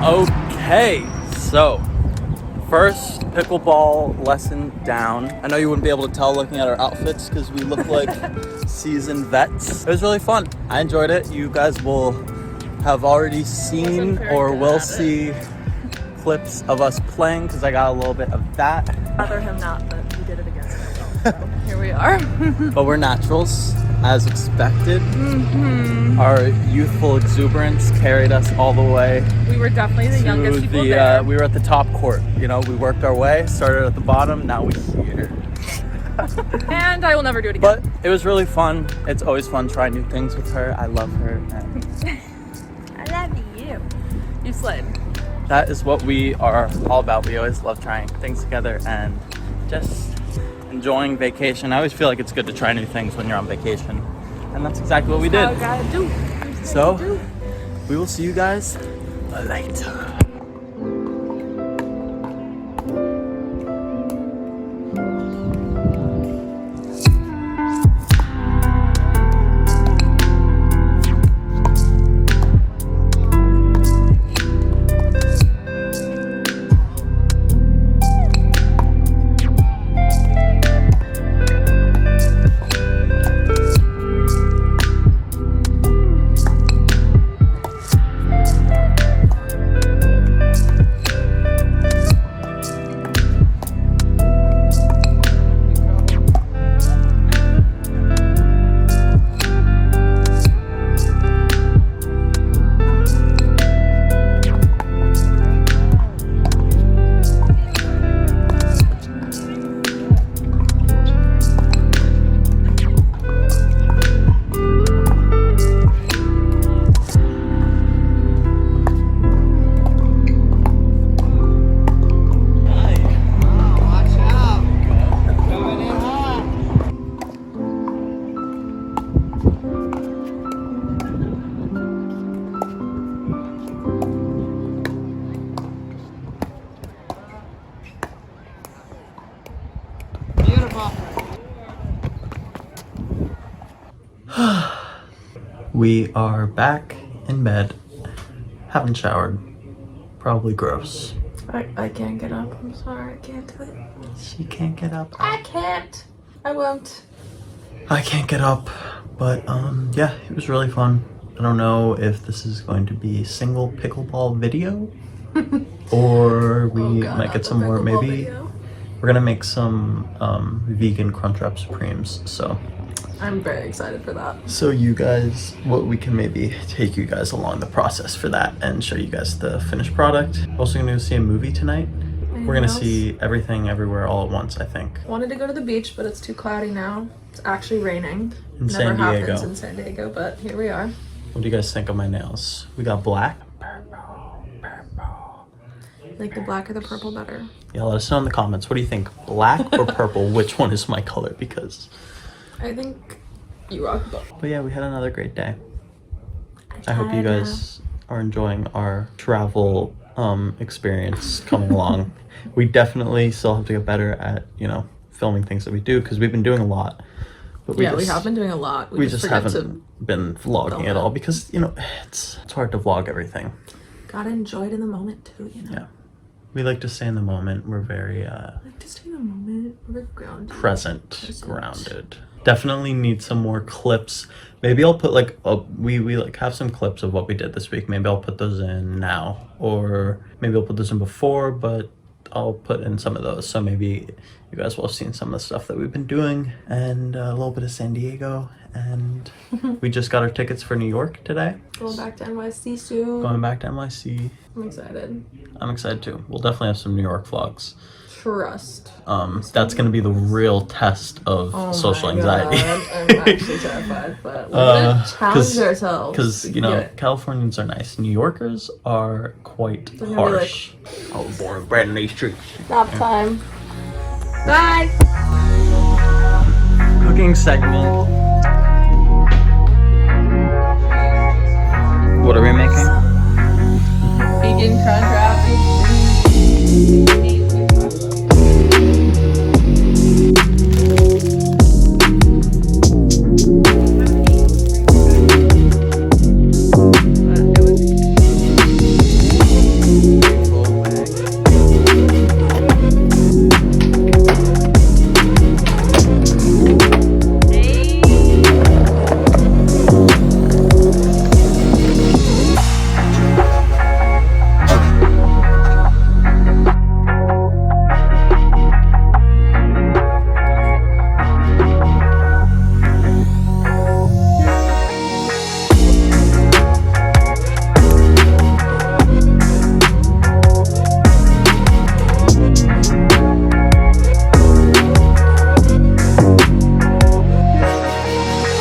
Okay, so first pickleball lesson down. I know you wouldn't be able to tell looking at our outfits because we look like seasoned vets. It was really fun. I enjoyed it. You guys will have already seen or will see clips of us playing because I got a little bit of that. I'd rather him not, but he did it against my will, so here we are. But we're naturals, as expected. Our youthful exuberance carried us all the way. We were definitely the youngest people there. We were at the top court. You know, we worked our way, started at the bottom, now we're here. And I will never do it again. But it was really fun. It's always fun trying new things with her. I love her. And I love you. You slid. that is what we are all about. We always love trying things together and just enjoying vacation. I always feel like it's good to try new things when you're on vacation. And that's exactly what we did. So, we will see you guys later. We are back in bed. Haven't showered. Probably gross. I can't get up. I'm sorry. I can't do it. She can't get up. I can't. I won't. I can't get up. But yeah, it was really fun. I don't know if this is going to be a single pickleball video or we might get some more. Maybe we're gonna make some vegan Crunchwrap Supremes. So I'm very excited for that. So you guys, we can maybe take you guys along the process for that and show you guys the finished product. Also gonna go see a movie tonight. We're gonna see Everything Everywhere All at Once, I think. Wanted to go to the beach, but it's too cloudy now. It's actually raining. In San Diego. Never happens in San Diego, but here we are. What do you guys think of my nails? We got black. Like the black or the purple better? Yeah, let us know in the comments. What do you think? Black or purple? Which one is my color? Because I think you rock both. But yeah, we had another great day. I hope you guys are enjoying our travel experience coming along. We definitely still have to get better at, you know, filming things that we do because we've been doing a lot. But we have been doing a lot. We just haven't been vlogging at all because, you know, it's hard to vlog everything. Gotta enjoy it in the moment too, you know. Yeah. We like to stay in the moment. We're very like to stay in the moment. We're grounded. Present. Grounded. Definitely need some more clips. Maybe I'll put like we like have some clips of what we did this week. Maybe I'll put those in now, or maybe I'll put those in before, but I'll put in some of those. So maybe you guys will have seen some of the stuff that we've been doing and a little bit of San Diego. And we just got our tickets for New York today. Going back to NYC soon. Going back to NYC. I'm excited. I'm excited too. We'll definitely have some New York vlogs. Trust. That's gonna be the real test of social anxiety. I'm actually terrified, but we're gonna challenge ourselves. Because, you know, Californians are nice. New Yorkers are quite harsh. I was born and bred in these streets. Nap time. Bye! Cooking segment. What are we making? Vegan crunch